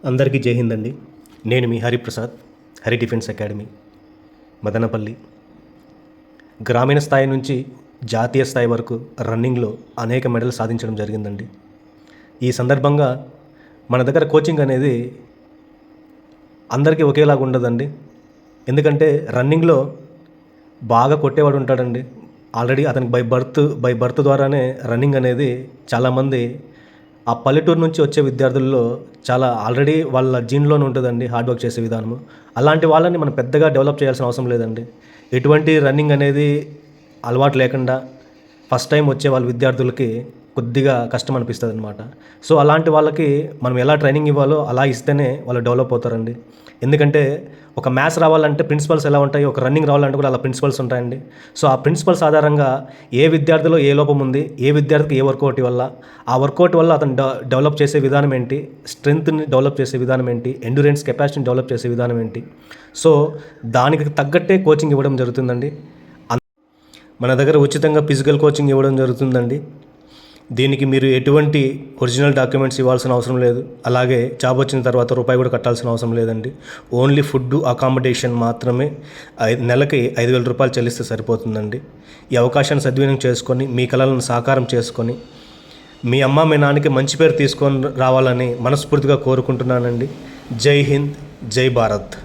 అందరికీ జై హింద్ అండి. నేను మీ హరిప్రసాద్, హరి డిఫెన్స్ అకాడమీ మదనపల్లి. గ్రామీణ స్థాయి నుంచి జాతీయ స్థాయి వరకు రన్నింగ్లో అనేక మెడల్ సాధించడం జరిగిందండి. ఈ సందర్భంగా మన దగ్గర కోచింగ్ అనేది అందరికీ ఒకేలాగా ఉండదండి. ఎందుకంటే రన్నింగ్లో బాగా కొట్టేవాడు ఉంటాడండి. ఆల్రెడీ అతనికి బై బర్త్ ద్వారానే రన్నింగ్ అనేది చాలామంది ఆ పల్లెటూరు నుంచి వచ్చే విద్యార్థుల్లో చాలా ఆల్రెడీ వాళ్ళ జీన్లోనే ఉంటుందండి హార్డ్ వర్క్ చేసే విధానము. అలాంటి వాళ్ళని మనం పెద్దగా డెవలప్ చేయాల్సిన అవసరం లేదండి. ఎటువంటి రన్నింగ్ అనేది అలవాటు లేకుండా ఫస్ట్ టైం వచ్చే వాళ్ళ విద్యార్థులకి కొద్దిగా కష్టం అనిపిస్తుంది అనమాట. సో అలాంటి వాళ్ళకి మనం ఎలా ట్రైనింగ్ ఇవ్వాలో అలా ఇస్తేనే వాళ్ళు డెవలప్ అవుతారండి. ఎందుకంటే ఒక మ్యాథ్స్ రావాలంటే ప్రిన్సిపల్స్ ఎలా ఉంటాయి, ఒక రన్నింగ్ రావాలంటే కూడా అలా ప్రిన్సిపల్స్ ఉంటాయండి. సో ఆ ప్రిన్సిపల్స్ ఆధారంగా ఏ విద్యార్థిలో ఏ లోపం ఉంది, ఏ విద్యార్థికి ఏ వర్కౌట్ వల్ల, ఆ వర్కౌట్ వల్ల అతను డెవలప్ చేసే విధానం ఏంటి, స్ట్రెంగ్త్ని డెవలప్ చేసే విధానం ఏంటి, ఎండ్యూరెన్స్ కెపాసిటీని డెవలప్ చేసే విధానం ఏంటి, సో దానికి తగ్గట్టే కోచింగ్ ఇవ్వడం జరుగుతుందండి. మన దగ్గర ఉచితంగా ఫిజికల్ కోచింగ్ ఇవ్వడం జరుగుతుందండి. దీనికి మీరు ఎటువంటి ఒరిజినల్ డాక్యుమెంట్స్ ఇవ్వాల్సిన అవసరం లేదు. అలాగే జాబ్ వచ్చిన తర్వాత రూపాయి కూడా కట్టాల్సిన అవసరం లేదండి. ఓన్లీ ఫుడ్ అకామిడేషన్ మాత్రమే నెలకి 5,000 రూపాయలు చెల్లిస్తే సరిపోతుందండి. ఈ అవకాశాన్ని సద్వినియోగం చేసుకొని మీ కలలను సాకారం చేసుకొని మీ అమ్మ మీ నాన్నకి మంచి పేరు తీసుకొని రావాలని మనస్ఫూర్తిగా కోరుకుంటున్నానండి. జై హింద్, జై భారత్.